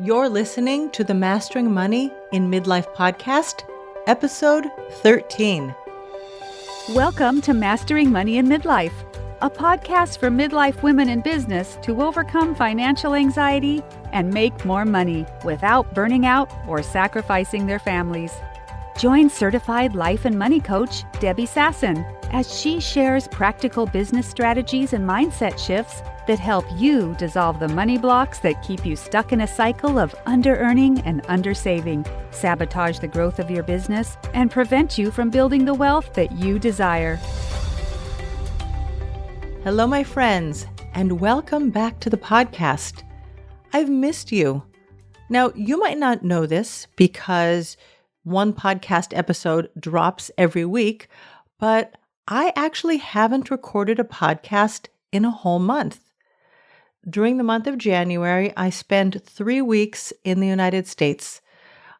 You're listening to the Mastering Money in Midlife podcast, episode 13. Welcome to Mastering Money in Midlife, a podcast for midlife women in business to overcome financial anxiety and make more money without burning out or sacrificing their families. Join certified life and money coach Debbie Sasson as she shares practical business strategies and mindset shifts that help you dissolve the money blocks that keep you stuck in a cycle of under-earning and under-saving, sabotage the growth of your business, and prevent you from building the wealth that you desire. Hello, my friends, and welcome back to the podcast. I've missed you. Now, you might not know this because one podcast episode drops every week, but I actually haven't recorded a podcast in a whole month. During the month of January, I spent 3 weeks in the United States.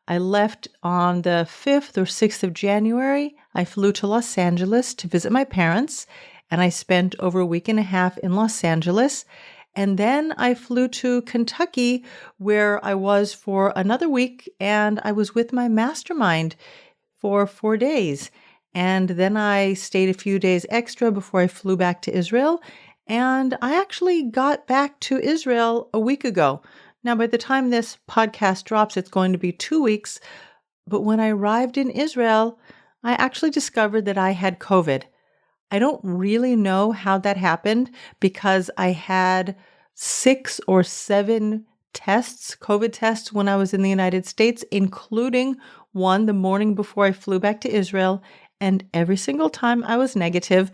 I left on the 5th or 6th of January. I flew to Los Angeles to visit my parents, and I spent over a week and a half in Los Angeles. And then I flew to Kentucky, where I was for another week, and I was with my mastermind for 4 days. And then I stayed a few days extra before I flew back to Israel. And I actually got back to Israel a week ago. Now, by the time this podcast drops, it's going to be 2 weeks. But when I arrived in Israel, I actually discovered that I had COVID. I don't really know how that happened because I had 6 or 7 tests, COVID tests, when I was in the United States, including one the morning before I flew back to Israel. And every single time I was negative.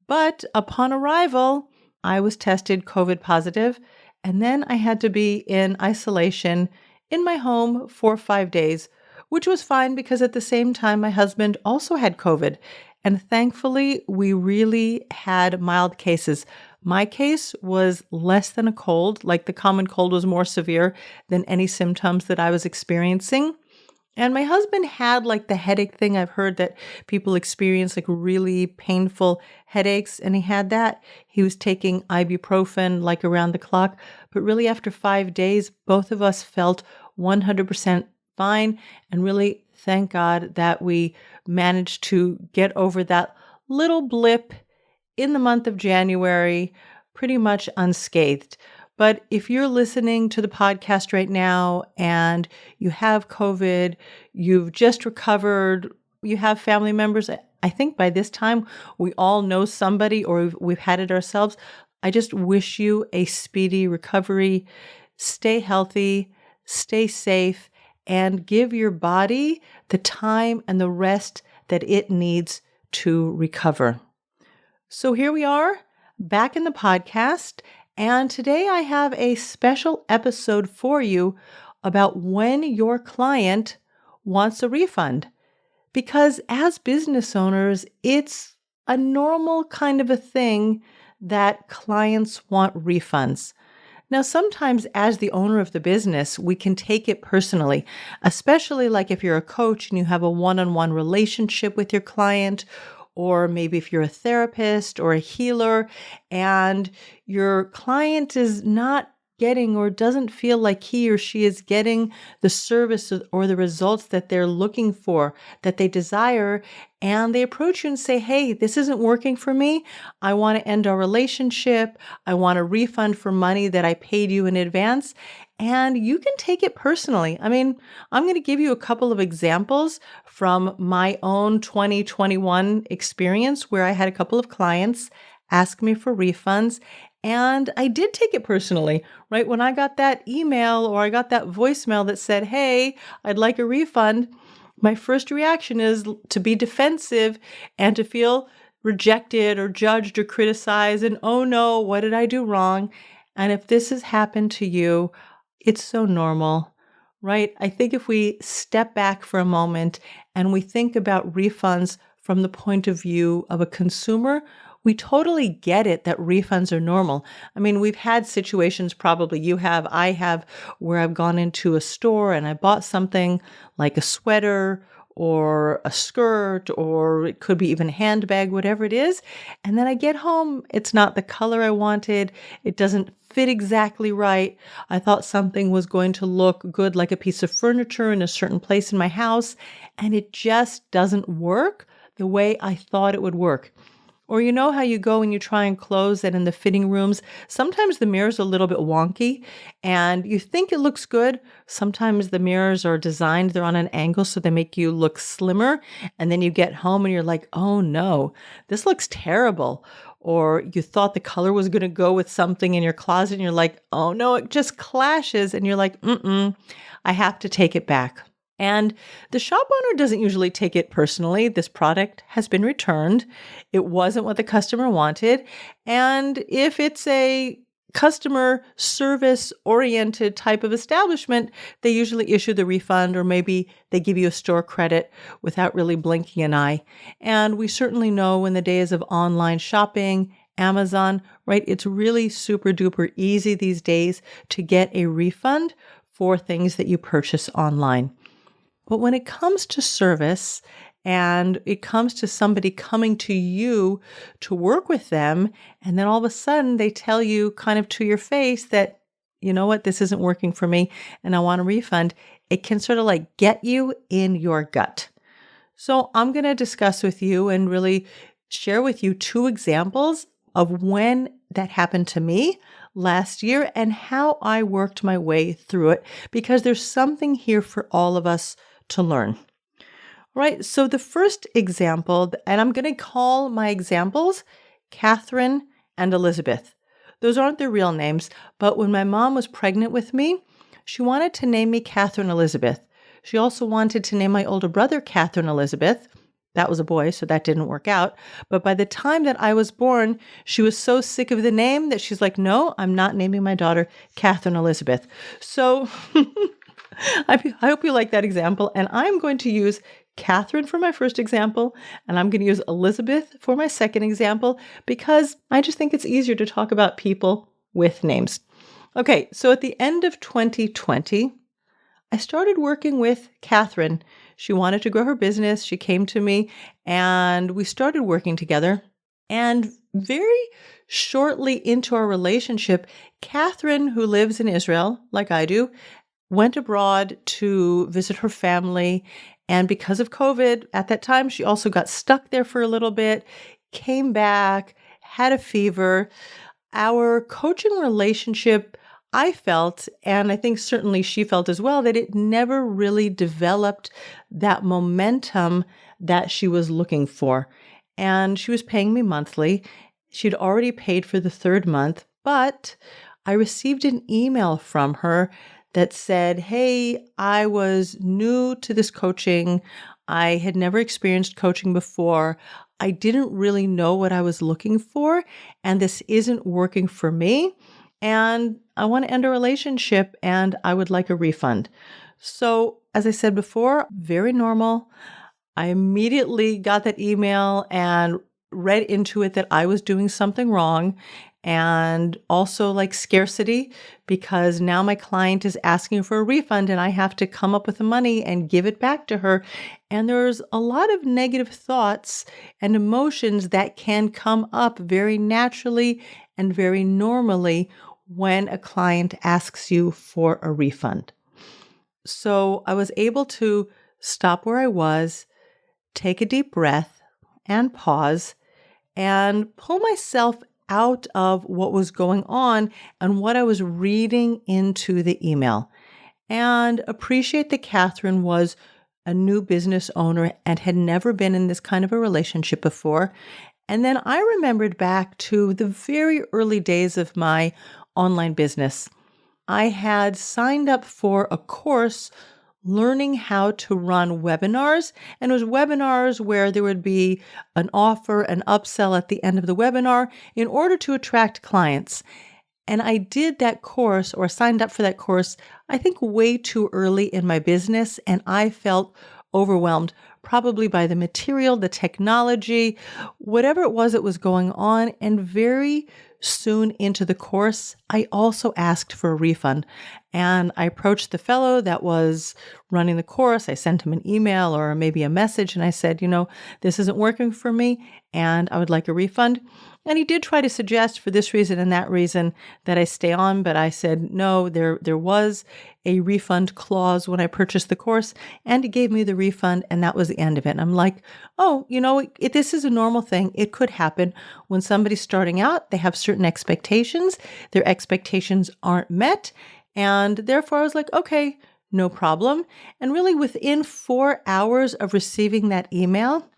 But upon arrival, I was tested COVID positive, and then I had to be in isolation in my home for 5 days, which was fine because at the same time, my husband also had COVID. And thankfully, we really had mild cases. My case was less than a cold, like the common cold was more severe than any symptoms that I was experiencing. And my husband had like the headache thing. I've heard that people experience like really painful headaches, and he had that. He was taking ibuprofen like around the clock. But really after 5 days, both of us felt 100% fine. And really, thank God that we managed to get over that little blip in the month of January pretty much unscathed. But if you're listening to the podcast right now and you have COVID, you've just recovered, you have family members, I think by this time we all know somebody or we've had it ourselves. I just wish you a speedy recovery. Stay healthy, stay safe, and give your body the time and the rest that it needs to recover. So here we are, back in the podcast. And today I have a special episode for you about when your client wants a refund. Because as business owners, it's a normal kind of a thing that clients want refunds. Now, sometimes as the owner of the business, we can take it personally, especially like if you're a coach and you have a one-on-one relationship with your client, or maybe if you're a therapist or a healer and your client is not getting or doesn't feel like he or she is getting the service or the results that they're looking for, that they desire, and they approach you and say, hey, this isn't working for me. I want to end our relationship. I want a refund for money that I paid you in advance. And you can take it personally. I mean, I'm going to give you a couple of examples from my own 2021 experience where I had a couple of clients ask me for refunds. And I did take it personally, right? When I got that email or I got that voicemail that said, hey, I'd like a refund, my first reaction is to be defensive and to feel rejected or judged or criticized. And oh no, what did I do wrong? And if this has happened to you, it's so normal, right? I think if we step back for a moment and we think about refunds from the point of view of a consumer, we totally get it that refunds are normal. I mean, we've had situations, probably you have, I have, where I've gone into a store and I bought something like a sweater or a skirt, or it could be even a handbag, whatever it is. And then I get home, it's not the color I wanted. It doesn't fit exactly right. I thought something was going to look good like a piece of furniture in a certain place in my house, and it just doesn't work the way I thought it would work. Or you know how you go and you try on clothes and in the fitting rooms, sometimes the mirror's a little bit wonky and you think it looks good. Sometimes the mirrors are designed, they're on an angle so they make you look slimmer. And then you get home and you're like, oh no, this looks terrible. Or you thought the color was going to go with something in your closet and you're like, oh no, it just clashes. And you're like, I have to take it back. And the shop owner doesn't usually take it personally. This product has been returned. It wasn't what the customer wanted. And if it's a customer service oriented type of establishment, they usually issue the refund, or maybe they give you a store credit without really blinking an eye. And we certainly know in the days of online shopping, Amazon, right? It's really super duper easy these days to get a refund for things that you purchase online. But when it comes to service and it comes to somebody coming to you to work with them, and then all of a sudden they tell you kind of to your face that, you know what, this isn't working for me and I want a refund, it can sort of like get you in your gut. So I'm going to discuss with you and really share with you 2 examples of when that happened to me last year and how I worked my way through it, because there's something here for all of us to learn. Right. So the first example, and I'm going to call my examples Catherine and Elizabeth. Those aren't their real names, but when my mom was pregnant with me, she wanted to name me Catherine Elizabeth. She also wanted to name my older brother Catherine Elizabeth. That was a boy, so that didn't work out. But by the time that I was born, she was so sick of the name that she's like, no, I'm not naming my daughter Catherine Elizabeth. So I hope you like that example. And I'm going to use Catherine for my first example, and I'm going to use Elizabeth for my second example, because I just think it's easier to talk about people with names. Okay, so at the end of 2020, I started working with Catherine. She wanted to grow her business. She came to me and we started working together. And very shortly into our relationship, Catherine, who lives in Israel, like I do, went abroad to visit her family. And because of COVID, at that time, she also got stuck there for a little bit, came back, had a fever. Our coaching relationship, I felt, and I think certainly she felt as well, that it never really developed that momentum that she was looking for. And she was paying me monthly. She'd already paid for the 3rd month, but I received an email from her that said, hey, I was new to this coaching. I had never experienced coaching before. I didn't really know what I was looking for, and this isn't working for me. And I want to end a relationship and I would like a refund. So, as I said before, very normal. I immediately got that email and read into it that I was doing something wrong, and also like scarcity, because now my client is asking for a refund and I have to come up with the money and give it back to her. And there's a lot of negative thoughts and emotions that can come up very naturally and very normally when a client asks you for a refund. So I was able to stop where I was, take a deep breath and pause and pull myself out of what was going on and what I was reading into the email, and appreciate that Catherine was a new business owner and had never been in this kind of a relationship before. And then I remembered back to the very early days of my online business. I had signed up for a course learning how to run webinars. And it was webinars where there would be an offer, an upsell at the end of the webinar in order to attract clients. And I did that course, or signed up for that course, I think way too early in my business. And I felt overwhelmed, probably by the material, the technology, whatever it was that was going on. And very soon into the course, I also asked for a refund. And I approached the fellow that was running the course. I sent him an email or maybe a message, and I said, this isn't working for me, and I would like a refund. And he did try to suggest for this reason and that reason that I stay on, but I said, no, there was a refund clause when I purchased the course, and he gave me the refund, and that was the end of it. And I'm like, oh, this is a normal thing. It could happen when somebody's starting out. They have certain expectations. Their expectations aren't met. And therefore I was like, okay, no problem. And really within 4 hours of receiving that email,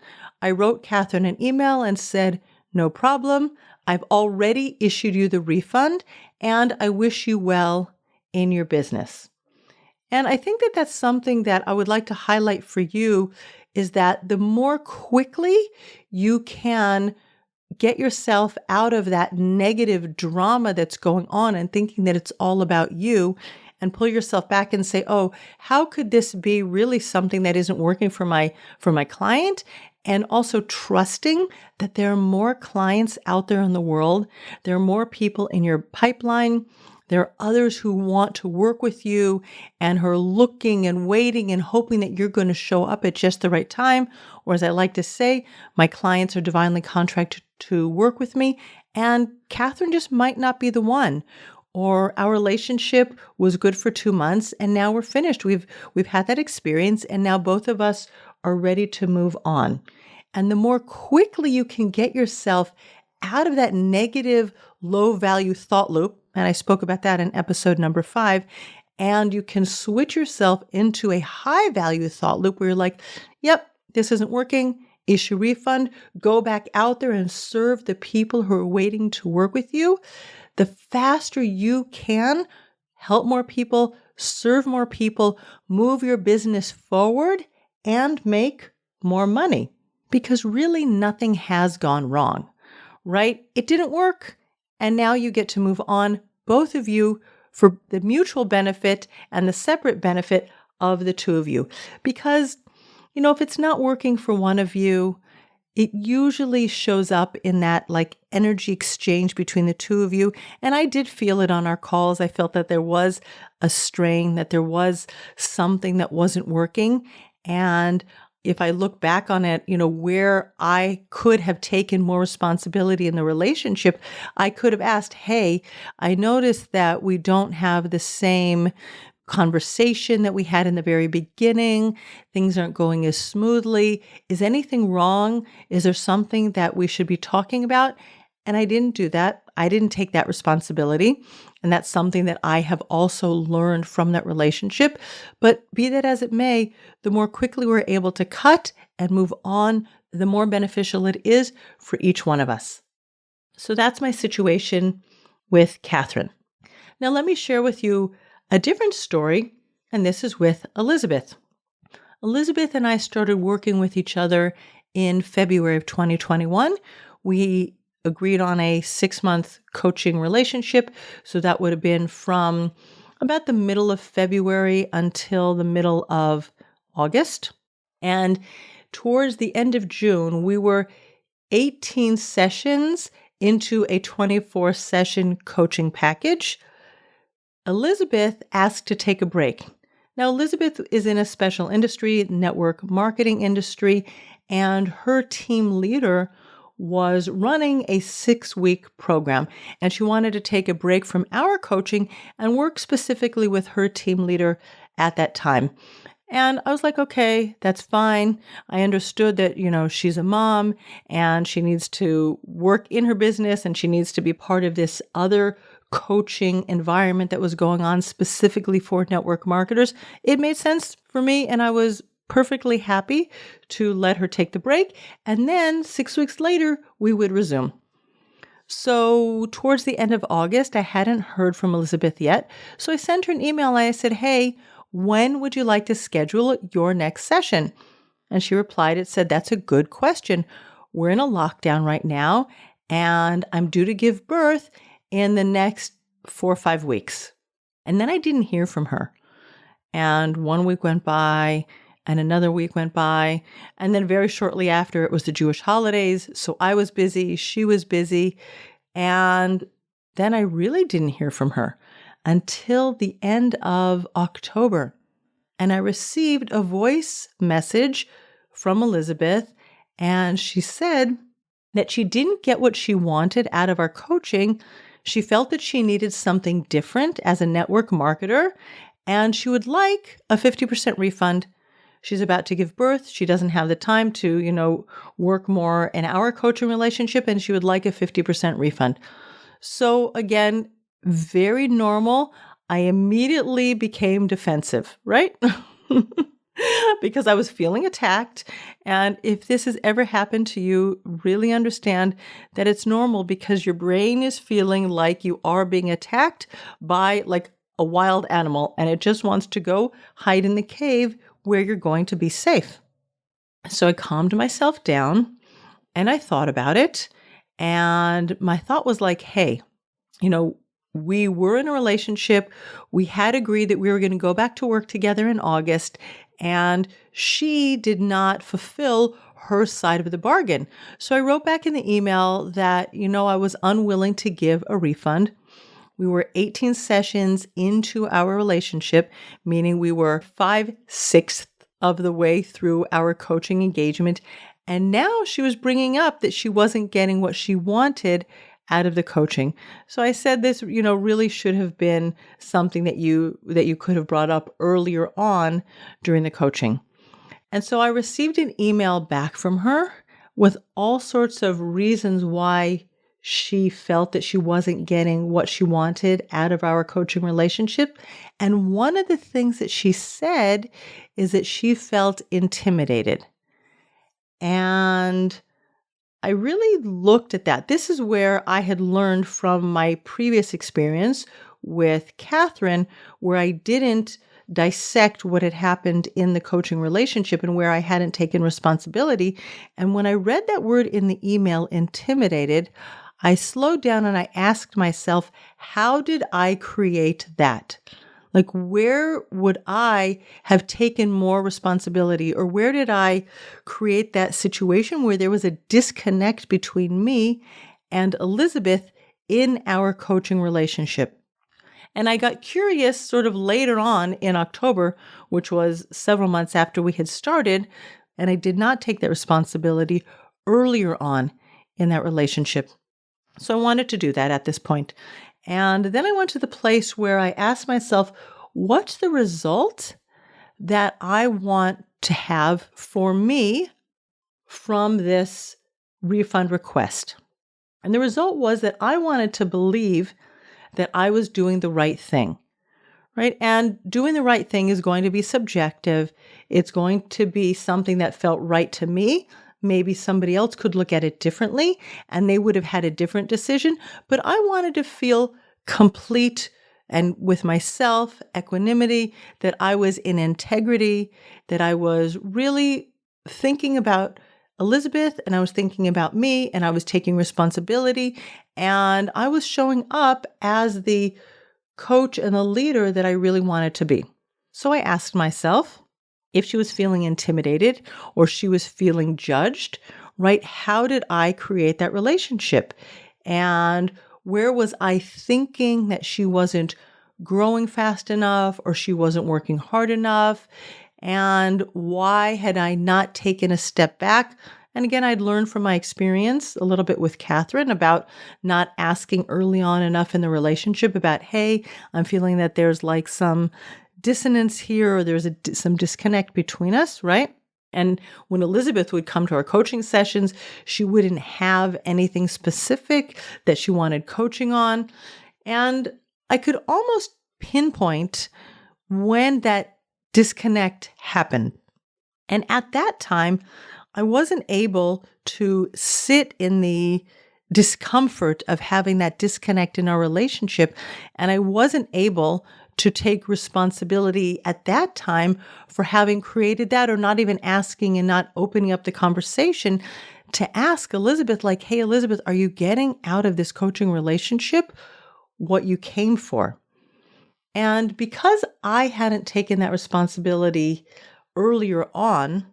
I wrote Catherine an email and said, no problem. I've already issued you the refund, and I wish you well in your business. And I think that that's something that I would like to highlight for you, is that the more quickly you can get yourself out of that negative drama that's going on and thinking that it's all about you, and pull yourself back and say, oh, how could this be really something that isn't working for my client? And also trusting that there are more clients out there in the world. There are more people in your pipeline. There are others who want to work with you and who are looking and waiting and hoping that you're going to show up at just the right time. Or as I like to say, my clients are divinely contracted to work with me, and Catherine just might not be the one. Or our relationship was good for 2 months and now we're finished. We've had that experience, and now both of us are ready to move on. And the more quickly you can get yourself out of that negative, low value thought loop, and I spoke about that in episode number 5, and you can switch yourself into a high value thought loop where you're like, yep, this isn't working, issue refund, go back out there and serve the people who are waiting to work with you. The faster you can help more people, serve more people, move your business forward, and make more money. Because really nothing has gone wrong, right? It didn't work, and now you get to move on, both of you, for the mutual benefit and the separate benefit of the two of you. Because, if it's not working for one of you, it usually shows up in that energy exchange between the two of you. And I did feel it on our calls. I felt that there was a strain, that there was something that wasn't working. And if I look back on it, where I could have taken more responsibility in the relationship, I could have asked, hey, I noticed that we don't have the same conversation that we had in the very beginning. Things aren't going as smoothly. Is anything wrong? Is there something that we should be talking about? And I didn't do that. I didn't take that responsibility. And that's something that I have also learned from that relationship. But be that as it may, the more quickly we're able to cut and move on, the more beneficial it is for each one of us. So that's my situation with Catherine. Now let me share with you a different story, and this is with Elizabeth. Elizabeth and I started working with each other in February of 2021. We agreed on a 6-month coaching relationship. So that would have been from about the middle of February until the middle of August. And towards the end of June, we were 18 sessions into a 24-session coaching package. Elizabeth asked to take a break. Now, Elizabeth is in a special industry, network marketing industry, and her team leader was running a 6-week program, and she wanted to take a break from our coaching and work specifically with her team leader at that time. And I was like, okay, that's fine. I understood that, she's a mom and she needs to work in her business and she needs to be part of this other coaching environment that was going on specifically for network marketers. It made sense for me, and I was perfectly happy to let her take the break. And then 6 weeks later, we would resume. So towards the end of August, I hadn't heard from Elizabeth yet. So I sent her an email and I said, hey, when would you like to schedule your next session? And she replied, it said, that's a good question. We're in a lockdown right now, and I'm due to give birth in the next 4 or 5 weeks. And then I didn't hear from her. And 1 week went by, and another week went by. And then very shortly after, it was the Jewish holidays. So I was busy, she was busy. And then I really didn't hear from her until the end of October. And I received a voice message from Elizabeth, and she said that she didn't get what she wanted out of our coaching. She felt that she needed something different as a network marketer, and she would like a 50% refund. She's about to give birth. She doesn't have the time to, work more in our coaching relationship, and she would like a 50% refund. So again, very normal. I immediately became defensive, right? Because I was feeling attacked. And if this has ever happened to you, really understand that it's normal because your brain is feeling like you are being attacked by like a wild animal, and it just wants to go hide in the cave where you're going to be safe. So I calmed myself down and I thought about it. And my thought was like, hey, we were in a relationship. We had agreed that we were going to go back to work together in August, and she did not fulfill her side of the bargain. So I wrote back in the email that, I was unwilling to give a refund. We were 18 sessions into our relationship, meaning we were 5/6 of the way through our coaching engagement. And now she was bringing up that she wasn't getting what she wanted out of the coaching. So I said this, really should have been something that you could have brought up earlier on during the coaching. And so I received an email back from her with all sorts of reasons why she felt that she wasn't getting what she wanted out of our coaching relationship. And one of the things that she said is that she felt intimidated. And I really looked at that. This is where I had learned from my previous experience with Catherine, where I didn't dissect what had happened in the coaching relationship and where I hadn't taken responsibility. And when I read that word in the email, intimidated, I slowed down and I asked myself, how did I create that? Like, where would I have taken more responsibility, or where did I create that situation where there was a disconnect between me and Elizabeth in our coaching relationship? And I got curious sort of later on in October, which was several months after we had started, and I did not take that responsibility earlier on in that relationship. So I wanted to do that at this point. And then I went to the place where I asked myself, what's the result that I want to have for me from this refund request? And the result was that I wanted to believe that I was doing the right thing, right? And doing the right thing is going to be subjective. It's going to be something that felt right to me. Maybe somebody else could look at it differently and they would have had a different decision, but I wanted to feel complete and with myself, equanimity, that I was in integrity, that I was really thinking about Elizabeth and I was thinking about me and I was taking responsibility and I was showing up as the coach and the leader that I really wanted to be. So I asked myself, if she was feeling intimidated or she was feeling judged, right? How did I create that relationship? And where was I thinking that she wasn't growing fast enough or she wasn't working hard enough? And why had I not taken a step back? And again, I'd learned from my experience a little bit with Catherine about not asking early on enough in the relationship about, hey, I'm feeling that there's like some dissonance here or there's some disconnect between us, right? And when Elizabeth would come to our coaching sessions, she wouldn't have anything specific that she wanted coaching on. And I could almost pinpoint when that disconnect happened. And at that time, I wasn't able to sit in the discomfort of having that disconnect in our relationship. And I wasn't able to take responsibility at that time for having created that or not even asking and not opening up the conversation to ask Elizabeth, like, hey, Elizabeth, are you getting out of this coaching relationship what you came for? And because I hadn't taken that responsibility earlier on,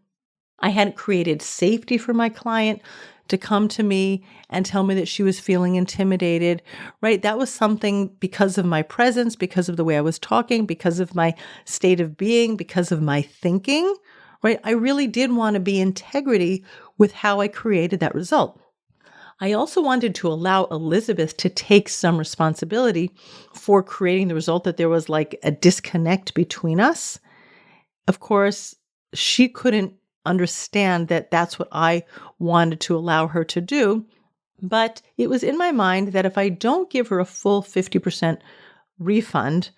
I hadn't created safety for my client to come to me and tell me that she was feeling intimidated, right? That was something because of my presence, because of the way I was talking, because of my state of being, because of my thinking, right? I really did want to be in integrity with how I created that result. I also wanted to allow Elizabeth to take some responsibility for creating the result, that there was like a disconnect between us. Of course, she couldn't understand that that's what I wanted to allow her to do. But it was in my mind that if I don't give her a full 50% refund,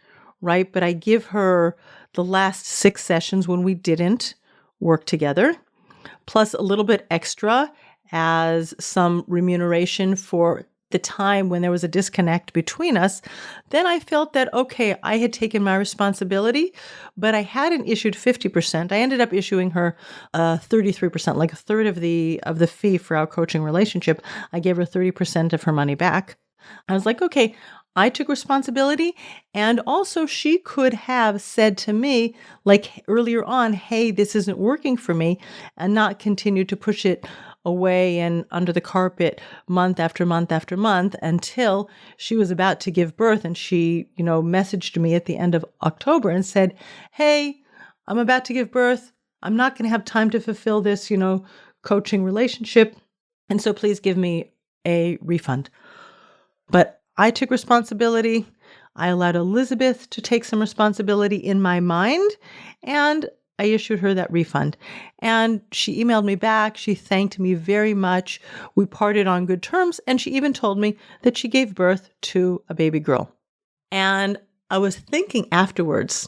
right, but I give her the last 6 sessions when we didn't work together, plus a little bit extra as some remuneration for the time when there was a disconnect between us, then I felt that, okay, I had taken my responsibility, but I hadn't issued 50%. I ended up issuing her 33%, like a third of the fee for our coaching relationship. I gave her 30% of her money back. I was like, okay, I took responsibility. And also she could have said to me, like earlier on, hey, this isn't working for me, and not continue to push it away and under the carpet month after month after month until she was about to give birth. And she, messaged me at the end of October and said, hey, I'm about to give birth. I'm not going to have time to fulfill this, coaching relationship. And so please give me a refund. But I took responsibility. I allowed Elizabeth to take some responsibility in my mind, and I issued her that refund. And she emailed me back. She thanked me very much. We parted on good terms, and she even told me that she gave birth to a baby girl. And I was thinking afterwards,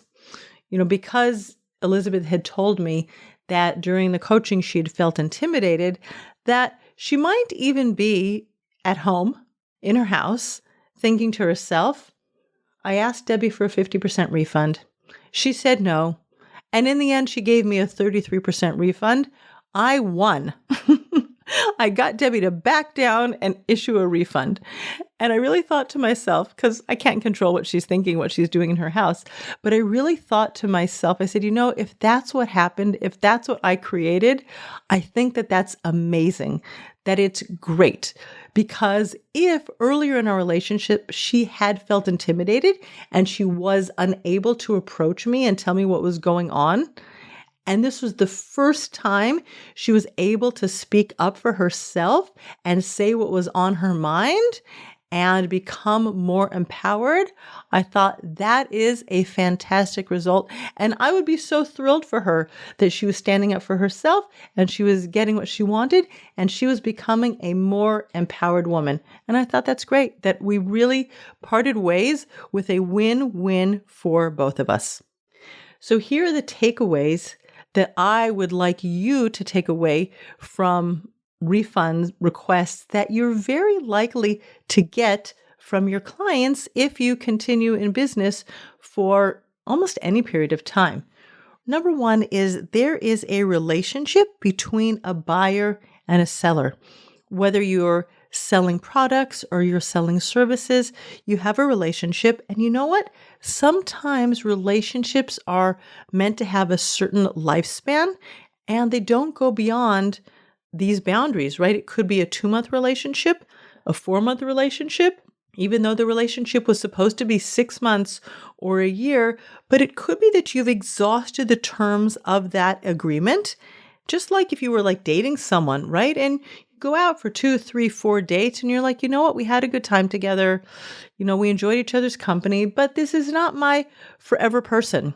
because Elizabeth had told me that during the coaching she had felt intimidated, that she might even be at home in her house thinking to herself, I asked Debbie for a 50% refund. She said no. And in the end, she gave me a 33% refund. I won. I got Debbie to back down and issue a refund. And I really thought to myself, because I can't control what she's thinking, what she's doing in her house, but I really thought to myself, I said, if that's what happened, if that's what I created, I think that that's amazing, that it's great. Because if earlier in our relationship, she had felt intimidated and she was unable to approach me and tell me what was going on, and this was the first time she was able to speak up for herself and say what was on her mind and become more empowered, I thought that is a fantastic result. And I would be so thrilled for her that she was standing up for herself and she was getting what she wanted and she was becoming a more empowered woman. And I thought that's great, that we really parted ways with a win-win for both of us. So here are the takeaways that I would like you to take away from refund requests that you're very likely to get from your clients if you continue in business for almost any period of time. Number one is there is a relationship between a buyer and a seller. Whether you're selling products or you're selling services, you have a relationship. And you know what? Sometimes relationships are meant to have a certain lifespan and they don't go beyond these boundaries, right? It could be a 2-month relationship, a 4-month relationship, even though the relationship was supposed to be 6 months or a year, but it could be that you've exhausted the terms of that agreement. Just like if you were like dating someone, right? And you go out for 2, 3, 4 dates and you're like, you know what? We had a good time together. We enjoyed each other's company, but this is not my forever person,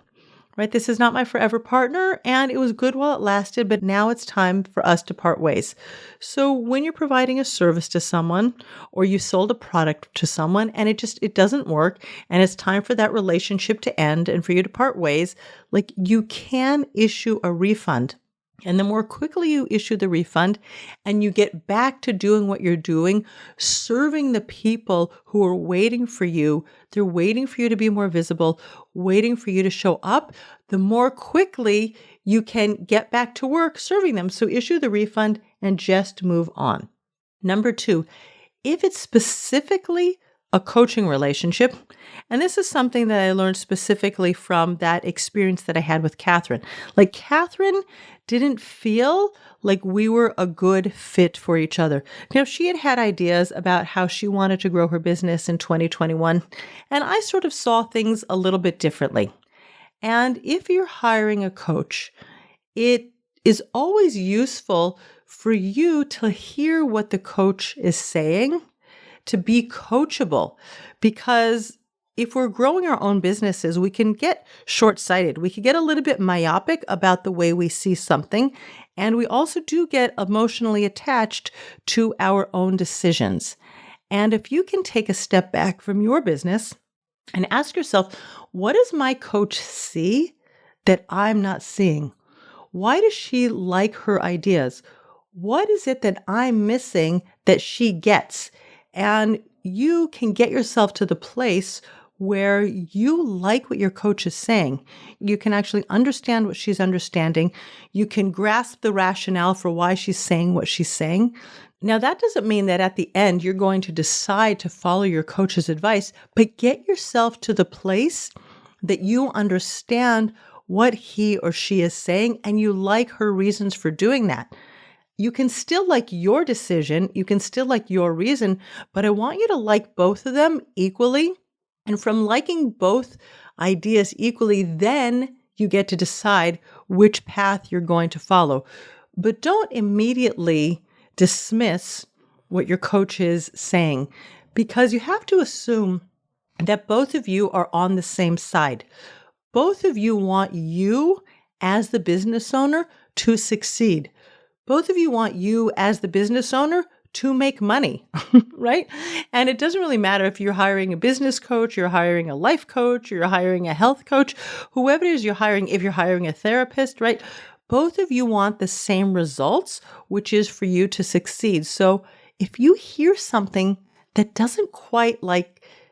right? This is not my forever partner. And it was good while it lasted, but now it's time for us to part ways. So when you're providing a service to someone or you sold a product to someone and it doesn't work and it's time for that relationship to end and for you to part ways, like you can issue a refund. And the more quickly you issue the refund and you get back to doing what you're doing, serving the people who are waiting for you, they're waiting for you to be more visible, waiting for you to show up, the more quickly you can get back to work serving them. So issue the refund and just move on. Number 2, if it's specifically a coaching relationship. And this is something that I learned specifically from that experience that I had with Catherine. Like, Catherine didn't feel like we were a good fit for each other. She had ideas about how she wanted to grow her business in 2021, and I sort of saw things a little bit differently. And if you're hiring a coach, it is always useful for you to hear what the coach is saying, to be coachable, because if we're growing our own businesses, we can get short-sighted. We can get a little bit myopic about the way we see something, and we also do get emotionally attached to our own decisions. And if you can take a step back from your business and ask yourself, what does my coach see that I'm not seeing? Why does she like her ideas? What is it that I'm missing that she gets? And you can get yourself to the place where you like what your coach is saying. You can actually understand what she's understanding. You can grasp the rationale for why she's saying what she's saying. Now, that doesn't mean that at the end you're going to decide to follow your coach's advice, but get yourself to the place that you understand what he or she is saying and you like her reasons for doing that. You can still like your decision, you can still like your reason, but I want you to like both of them equally. And from liking both ideas equally, then you get to decide which path you're going to follow. But don't immediately dismiss what your coach is saying, because you have to assume that both of you are on the same side. Both of you want you as the business owner to succeed. Both of you want you as the business owner to make money, right? And it doesn't really matter if you're hiring a business coach, you're hiring a life coach, you're hiring a health coach, whoever it is you're hiring, if you're hiring a therapist, right? Both of you want the same results, which is for you to succeed. So if you hear something that doesn't quite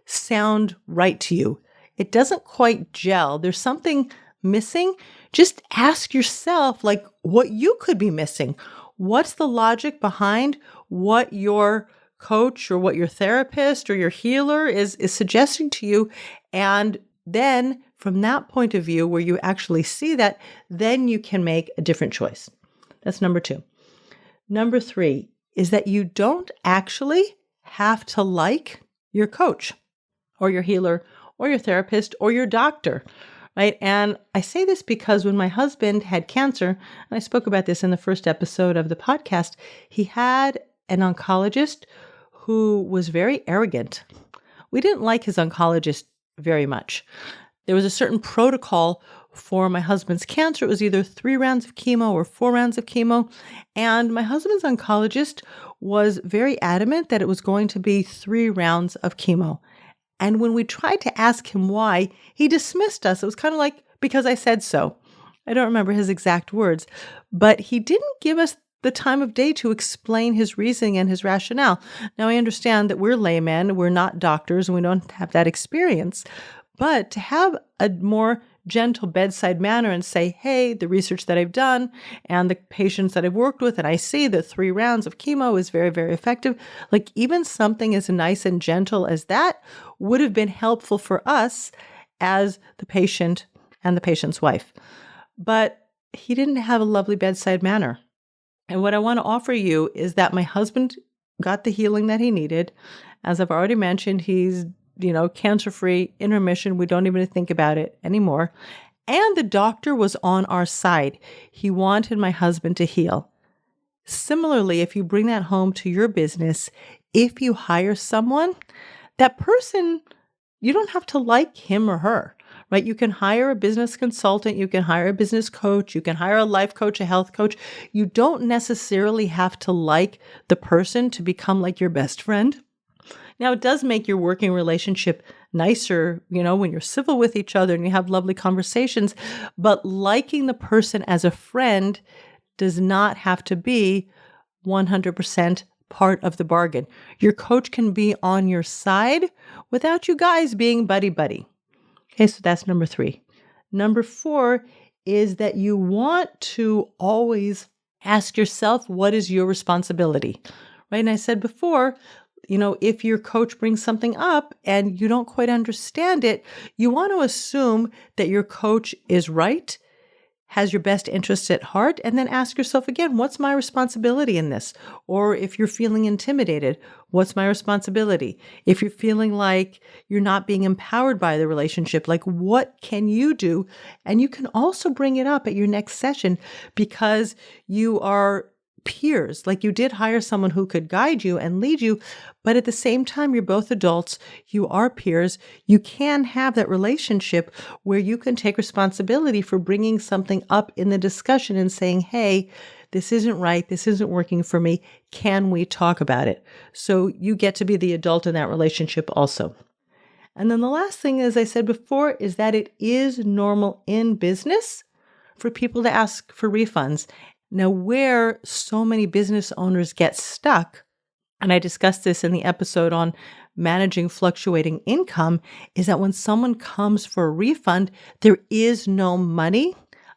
sound right to you, it doesn't quite gel, there's something missing, just ask yourself what you could be missing. What's the logic behind what your coach or what your therapist or your healer is suggesting to you? And then from that point of view where you actually see that, then you can make a different choice. That's number 2. Number 3 is that you don't actually have to like your coach or your healer or your therapist or your doctor, right? And I say this because when my husband had cancer, and I spoke about this in the first episode of the podcast, he had an oncologist who was very arrogant. We didn't like his oncologist very much. There was a certain protocol for my husband's cancer. It was either 3 rounds of chemo or 4 rounds of chemo. And my husband's oncologist was very adamant that it was going to be 3 rounds of chemo. And when we tried to ask him why, he dismissed us. It was kind of like, because I said so. I don't remember his exact words, but he didn't give us the time of day to explain his reasoning and his rationale. Now, I understand that we're laymen, we're not doctors, and we don't have that experience, but to have a more gentle bedside manner and say, hey, the research that I've done and the patients that I've worked with, and I see that 3 rounds of chemo is very, very effective. Even something as nice and gentle as that would have been helpful for us as the patient and the patient's wife. But he didn't have a lovely bedside manner. And what I want to offer you is that my husband got the healing that he needed. As I've already mentioned, he's cancer-free, in remission. We don't even think about it anymore. And the doctor was on our side. He wanted my husband to heal. Similarly, if you bring that home to your business, if you hire someone, that person, you don't have to like him or her, right? You can hire a business consultant, you can hire a business coach, you can hire a life coach, a health coach. You don't necessarily have to like the person to become like your best friend. Now, it does make your working relationship nicer, when you're civil with each other and you have lovely conversations, but liking the person as a friend does not have to be 100% part of the bargain. Your coach can be on your side without you guys being buddy-buddy. Okay, so that's number 3. Number 4 is that you want to always ask yourself, what is your responsibility? Right? And I said before, if your coach brings something up and you don't quite understand it, you want to assume that your coach is right, has your best interests at heart, and then ask yourself again, what's my responsibility in this? Or if you're feeling intimidated, what's my responsibility? If you're feeling like you're not being empowered by the relationship, like what can you do? And you can also bring it up at your next session because you are peers. Like you did hire someone who could guide you and lead you, but at the same time, you're both adults, you are peers. You can have that relationship where you can take responsibility for bringing something up in the discussion and saying, hey, this isn't right. This isn't working for me. Can we talk about it? So you get to be the adult in that relationship also. And then the last thing, as I said before, is that it is normal in business for people to ask for refunds. Now, where so many business owners get stuck, and I discussed this in the episode on managing fluctuating income, is that when someone comes for a refund, there is no money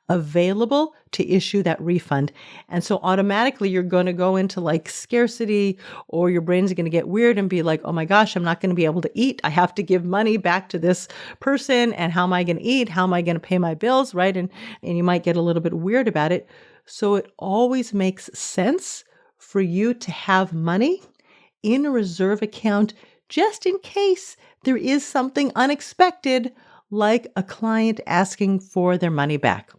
available to issue that refund. And so automatically you're going to go into like scarcity, or your brain's going to get weird and be like, oh my gosh, I'm not going to be able to eat. I have to give money back to this person. And how am I going to eat? How am I going to pay my bills? Right. And you might get a little bit weird about it. So it always makes sense for you to have money in a reserve account just in case there is something unexpected, like a client asking for their money back.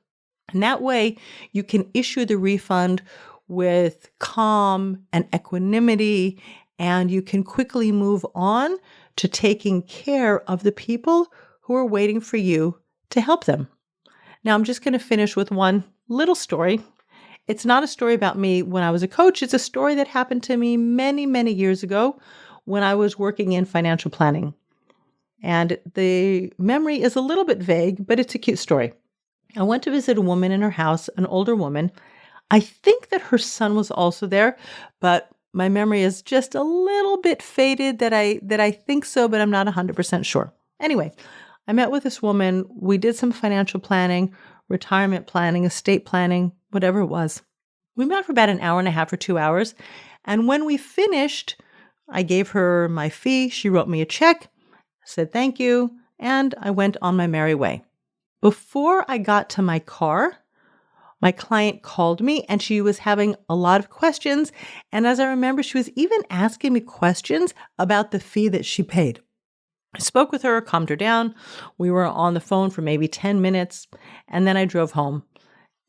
And that way you can issue the refund with calm and equanimity, and you can quickly move on to taking care of the people who are waiting for you to help them. Now, I'm just going to finish with one little story. It's not a story about me when I was a coach. It's a story that happened to me many, many years ago when I was working in financial planning. And the memory is a little bit vague, but it's a cute story. I went to visit a woman in her house, an older woman. I think that her son was also there, but my memory is just a little bit faded that I think so, but I'm not 100% sure. Anyway, I met with this woman. We did some financial planning, retirement planning, estate planning, whatever it was. We met for about an hour and a half or 2 hours. And when we finished, I gave her my fee. She wrote me a check, said thank you, and I went on my merry way. Before I got to my car, my client called me and she was having a lot of questions. And as I remember, she was even asking me questions about the fee that she paid. I spoke with her, calmed her down. We were on the phone for maybe 10 minutes, and then I drove home.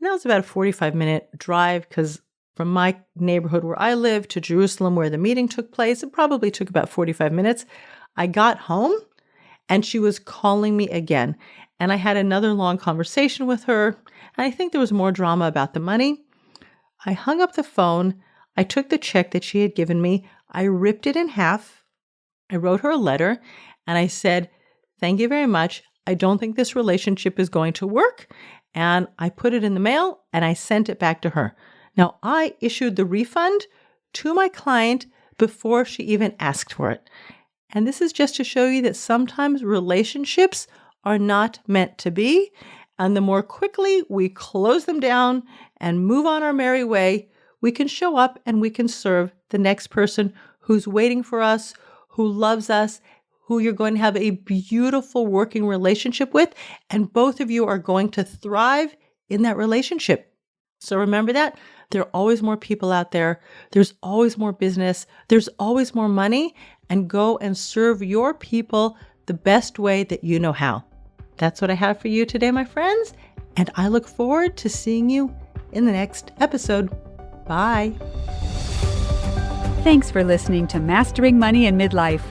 And that was about a 45-minute drive because from my neighborhood where I live to Jerusalem where the meeting took place, it probably took about 45 minutes. I got home and she was calling me again. And I had another long conversation with her. And I think there was more drama about the money. I hung up the phone. I took the check that she had given me. I ripped it in half. I wrote her a letter and I said, thank you very much. I don't think this relationship is going to work. And I put it in the mail and I sent it back to her. Now, I issued the refund to my client before she even asked for it. And this is just to show you that sometimes relationships are not meant to be. And the more quickly we close them down and move on our merry way, we can show up and we can serve the next person who's waiting for us, who loves us, who you're going to have a beautiful working relationship with, and both of you are going to thrive in that relationship. So remember that. There are always more people out there. There's always more business. There's always more money, and go and serve your people the best way that you know how. That's what I have for you today, my friends, and I look forward to seeing you in the next episode. Bye. Thanks for listening to Mastering Money in Midlife.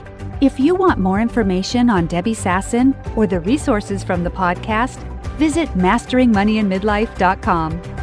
If you want more information on Debbie Sasson or the resources from the podcast, visit masteringmoneyinmidlife.com.